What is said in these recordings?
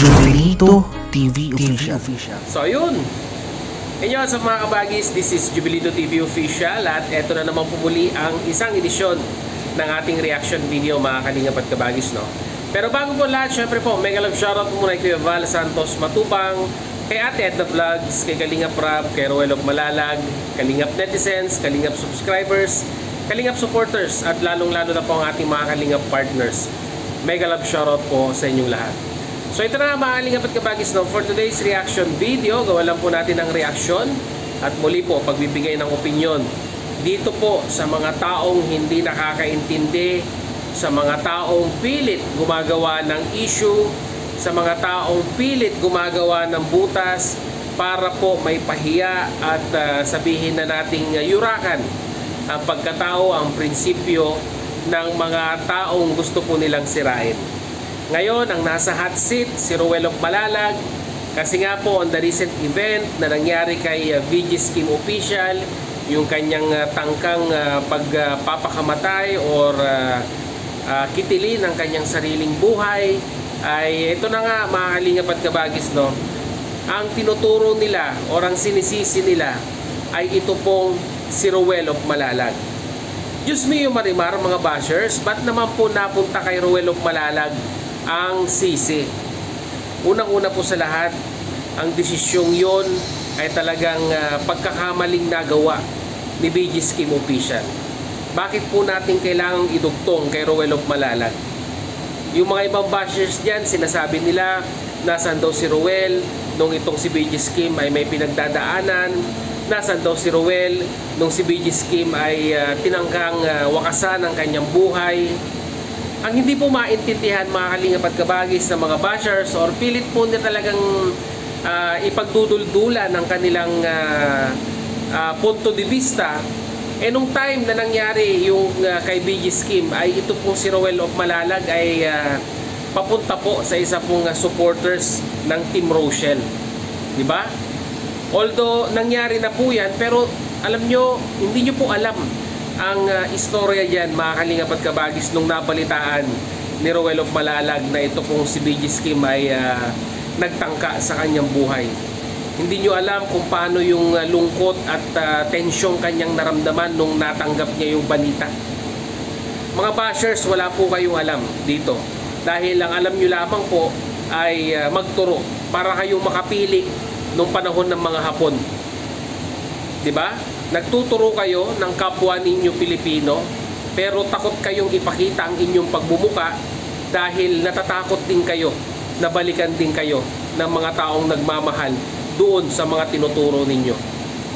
Jubilito TV Official. So ayun, inyo sa mga kabagis, this is Jubilito TV Official at eto na naman pumuli ang isang edisyon ng ating reaction video mga kalingap at kabagis, no? Pero bago po lahat, syempre po, mega love shoutout po muna kay Kuya Val Santos Matupang, kay Ate Edna Vlogs, kay Kalingap Rab, kay Roel of Malalag, Kalingap Netizens, Kalingap Subscribers, Kalingap Supporters, at lalong-lalo na po ang ating mga Kalingap Partners. Mega love shoutout po sa inyong lahat. So ito na mga Kalingap at kabagis, no? For today's reaction video, gawa lang po natin ang reaction at muli po pagbibigay ng opinyon dito po sa mga taong hindi nakakaintindi, sa mga taong pilit gumagawa ng issue, sa mga taong pilit gumagawa ng butas para po may pahiya at sabihin na nating yurakan ang pagkatao, ang prinsipyo ng mga taong gusto po nilang sirain. Ngayon, ang nasa hot seat, si Roel of Malalag, kasi nga po on the recent event na nangyari kay VG Scheme Official, yung kanyang tangkang pagpapakamatay or kitilin ng kanyang sariling buhay, ay ito na nga mga Kalingap at kabagis, no? Ang tinuturo nila or ang sinisisi nila ay ito pong si Roel of Malalag. Diyos mio marimar mga bashers, ba't naman po napunta kay Roel of Malalag ang sisi? Unang-una po sa lahat, ang desisyong yon ay talagang pagkakamaling nagawa ni VG Scheme Official. Bakit po natin kailangang idugtong kay Roel of Malalag? Yung mga ibang bashers dyan, sinasabi nila nasan daw si Roel nung itong si VG Scheme ay may pinagdadaanan, nasan daw si Roel nung si VG Scheme ay tinangkang wakasan ang kanyang buhay. Ang hindi po maintindihan mga Kalingap at kabagis ng mga bashers or pilit po nila talagang ipagduduldulan ng kanilang punto de vista, nung time na nangyari yung kay VG Scheme ay ito pong si Roel of Malalag ay papunta po sa isa pong supporters ng Team Rochelle, di ba? Although nangyari na po yan, pero alam nyo, hindi nyo po alam ang istorya dyan mga Kalingap at kabagis nung nabalitaan ni Roel of Malalag na ito pong si VG Scheme ay nagtangka sa kanyang buhay. Hindi nyo alam kung paano yung lungkot at tensyong kanyang naramdaman nung natanggap niya yung balita. Mga bashers, wala po kayong alam dito. Dahil ang alam nyo lamang po ay magturo para kayong makapili nung panahon ng mga Hapon. Diba? Nagtuturo kayo ng kapwa ninyo Pilipino, pero takot kayong ipakita ang inyong pagbumuka dahil natatakot din kayo na balikan din kayo ng mga taong nagmamahal doon sa mga tinuturo ninyo.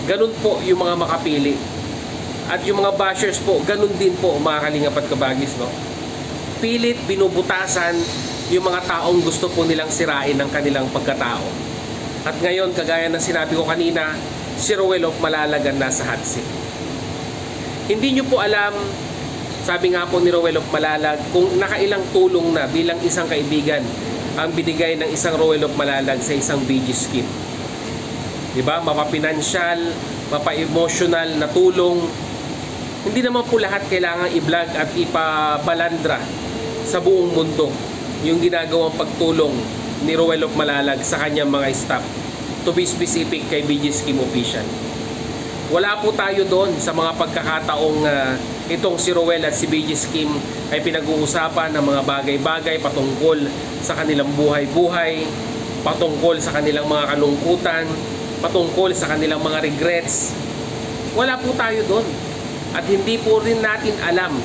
Ganun po yung mga makapili. At yung mga bashers po, ganun din po mga Kalingap at kabagis, no? Pilit binubutasan yung mga taong gusto po nilang sirain ng kanilang pagkatao. At ngayon, kagaya ng sinabi ko kanina, si Roel of Malalag ang nasa hot seat. Hindi nyo po alam, sabi nga po ni Roel of Malalag, kung nakailang tulong na bilang isang kaibigan ang binigay ng isang Roel of Malalag sa isang VG Scheme. Diba? Mapa-financial, mapa-emotional na tulong. Hindi naman po lahat kailangan i-vlog at ipabalandra sa buong mundo yung ginagawang pagtulong ni Roel of Malalag sa kanyang mga staff, to be specific kay VG Scheme Official. Wala po tayo doon sa mga pagkakataong itong si Roel at si VG Scheme ay pinag-uusapan ng mga bagay-bagay patungkol sa kanilang buhay-buhay, patungkol sa kanilang mga kalungkutan, patungkol sa kanilang mga regrets. Wala po tayo doon. At hindi po rin natin alam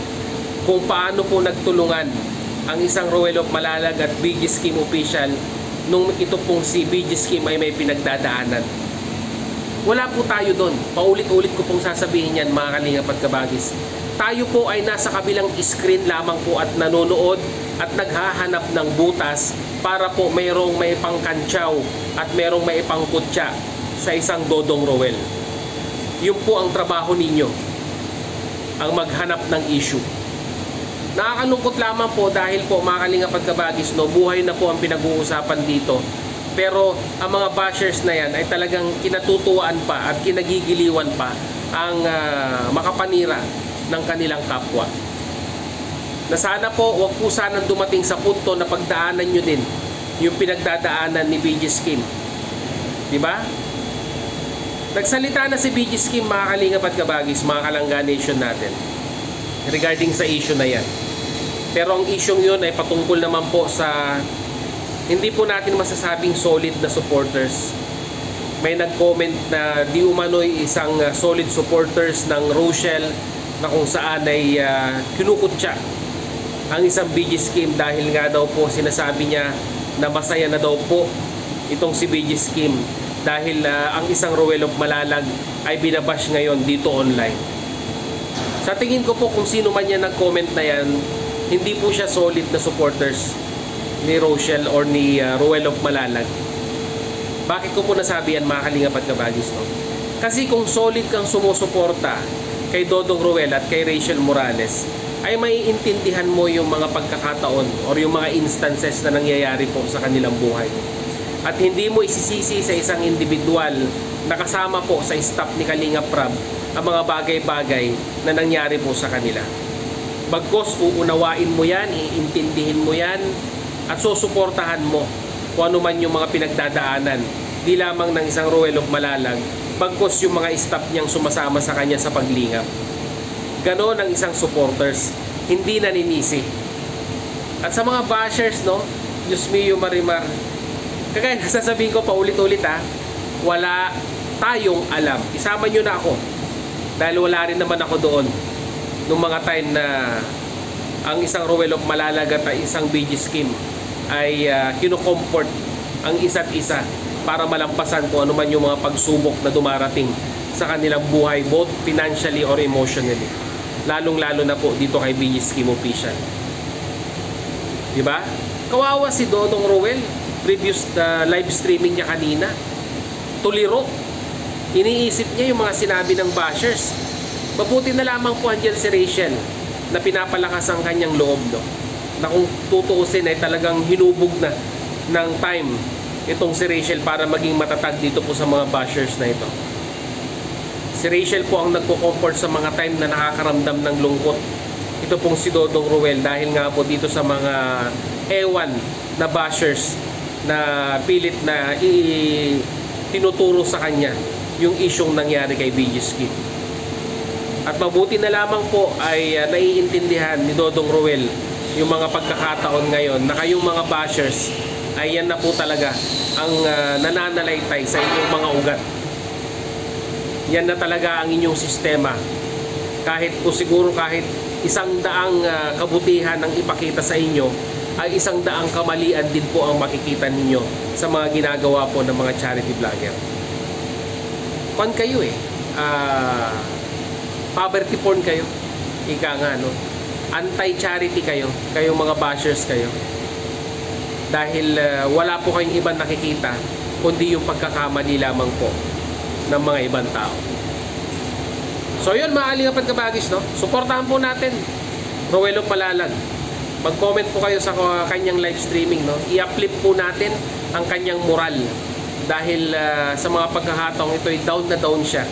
kung paano po nagtulungan ang isang Roel of Malalag at VG Scheme Official nung ito pong si VG Scheme ay may pinagdadaanan. Wala po tayo doon. Paulit-ulit ko pong sasabihin yan mga Kalingap at kabagis. Tayo po ay nasa kabilang screen lamang po at nanonood at naghahanap ng butas para po mayroong may pangkantsaw at mayroong may pangkutsa sa isang Dodong Roel. Yun po ang trabaho ninyo, ang maghanap ng issue. Nakakalungkot lamang po dahil po mga Kalingap at kabagis, no, buhay na po ang pinag-uusapan dito. Pero ang mga bashers na yan ay talagang kinatutuwaan pa at kinagigiliwan pa ang makapanira ng kanilang kapwa. na sana po wag po sanang dumating sa punto na pagdaanan nyo din yung pinagdadaanan ni BG Skim. Di ba? Nagsalita na si BG Skim, mga kalingap at kabagis, mga Kalangga Nation natin, regarding sa issue na yan. Pero ang issue yun ay patungkol naman po sa hindi po natin masasabing solid na supporters. May nag-comment na di umano'y isang solid supporters ng Rochelle na kung saan ay kinukutya ang isang BG Skim dahil nga daw po sinasabi niya na masaya na daw po itong si BG Skim dahil ang isang Roel of Malalag ay binabash ngayon dito online. Sa tingin ko po kung sino man yan nag-comment na yan, hindi po siya solid na supporters ni Rochelle or ni Roel of Malalag. Bakit ko po nasabi yan, mga kalingap at kabagis, no? Kasi kung solid kang sumusuporta kay Dodong Roel at kay Rachel Morales, ay maiintindihan mo yung mga pagkakataon or yung mga instances na nangyayari po sa kanilang buhay. At hindi mo isisisi sa isang individual na kasama po sa staff ni Kalingap Rab ang mga bagay-bagay na nangyari po sa kanila. Bagkos uunawain mo yan, iintindihin mo yan, at susuportahan mo kung ano man yung mga pinagdadaanan, di lamang ng isang Roel of Malalag, bagkos yung mga staff niyang sumasama sa kanya sa paglingap. Ganon ang isang supporters, hindi naninisi. At sa mga bashers, no, Diyos mio Marimar, kagaya nasasabihin ko pa ulit-ulit, wala tayong alam. Isama nyo na ako dahil wala rin naman ako doon nung mga time na ang isang Roel of Malalag at isang BG Skim ay kinukomfort ang isa't isa para malampasan kung ano man yung mga pagsubok na dumarating sa kanilang buhay, both financially or emotionally. Lalong-lalo na po dito kay BG Skim Official. Diba? Kawawa si Dodong Roel. Previous live streaming niya kanina, tuliro. Iniisip niya yung mga sinabi ng bashers. Mabuti na lamang po andyan si Rachel na pinapalakas ang kanyang loob, no? Na kung tutuusin ay talagang hinubog na ng time itong si Rachel para maging matatag dito po sa mga bashers na ito. Si Rachel po ang nagko-comfort sa mga time na nakakaramdam ng lungkot. Ito pong si Dodong Roel dahil nga po dito sa mga ewan na bashers na pilit na tinuturo sa kanya yung isyong nangyari kay BG Skim. At mabuti na lamang po ay naiintindihan ni Dodong Roel yung mga pagkakataon ngayon na kayong mga bashers ay yan na po talaga ang nananalaytay sa inyong mga ugat. Yan na talaga ang inyong sistema. Kahit po siguro kahit 100 kabutihan ang ipakita sa inyo, ay 100 kamalian din po ang makikita ninyo sa mga ginagawa po ng mga charity vlogger. Pan kayo poverty porn kayo. Ika nga, no? Anti-charity kayo. Kayong mga bashers kayo. Dahil wala po kayong ibang nakikita kundi yung pagkakamali lamang po ng mga ibang tao. So yun, mga kalingap at kabagis, no? Suportahan po natin Roel of Malalag. Mag-comment po kayo sa kanyang live streaming, no? I-uplift po natin ang kanyang moral dahil sa mga pagkakataong ito ay down na down siya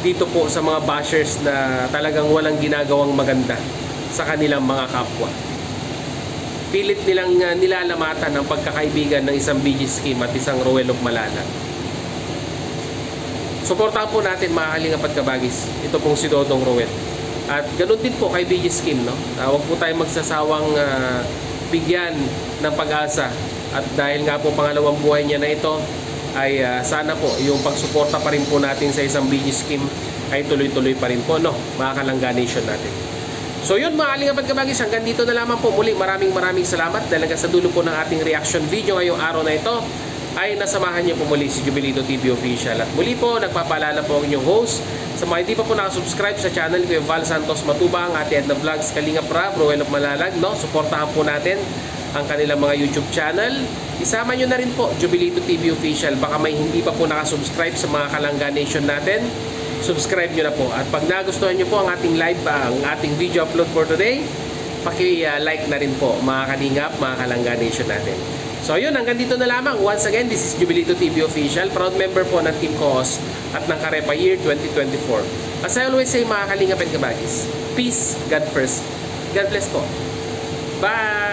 dito po sa mga bashers na talagang walang ginagawang maganda sa kanilang mga kapwa. Pilit nilang nilalamatan ang pagkakaibigan ng isang BG Skim at isang Roel of Malalag. Suportahan po natin, mga kalingap at kabagis, ito pong si Dodong Roel. At ganoon din po kay BG Skim, no? Huwag po tayong magsasawang bigyan ng pag-asa. At dahil nga po pangalawang buhay niya na ito, ay sana po yung pagsuporta pa rin po natin sa isang BG Skim ay tuloy-tuloy pa rin po, no? Mga Kalangga Nation natin. So yun, mga kalingap at kabagis, hanggang dito na lamang po muli. Maraming salamat dahil hanggang sa dulo po ng ating reaction video ngayong araw na ito ay nasamahan niyo po muli si Jubilito TV Official. At muli po, nagpapaalala po ang inyong host. Sa mga hindi pa po nakasubscribe sa channel ko, yung Val Santos Matubang, Ate Edna Vlogs, Kalingap Rab, Roel of Malalag, no? Suportahan po natin ang kanilang mga YouTube channel. Isama nyo na rin po Jubilito TV Official. Baka may hindi pa po nakasubscribe sa mga Kalangga Nation natin, subscribe nyo na po. At pag nagustuhan nyo po ang ating live, ang ating video upload for today, paki-like na rin po, mga kalingap, mga Kalangga Nation natin. So yun, hanggang dito na lamang. Once again, this is Jubilito TV Official, proud member po ng Team COOS at ng Karepa Year 2024. As I always say, mga kalingap and kabagis, peace, God first. God bless po. Bye!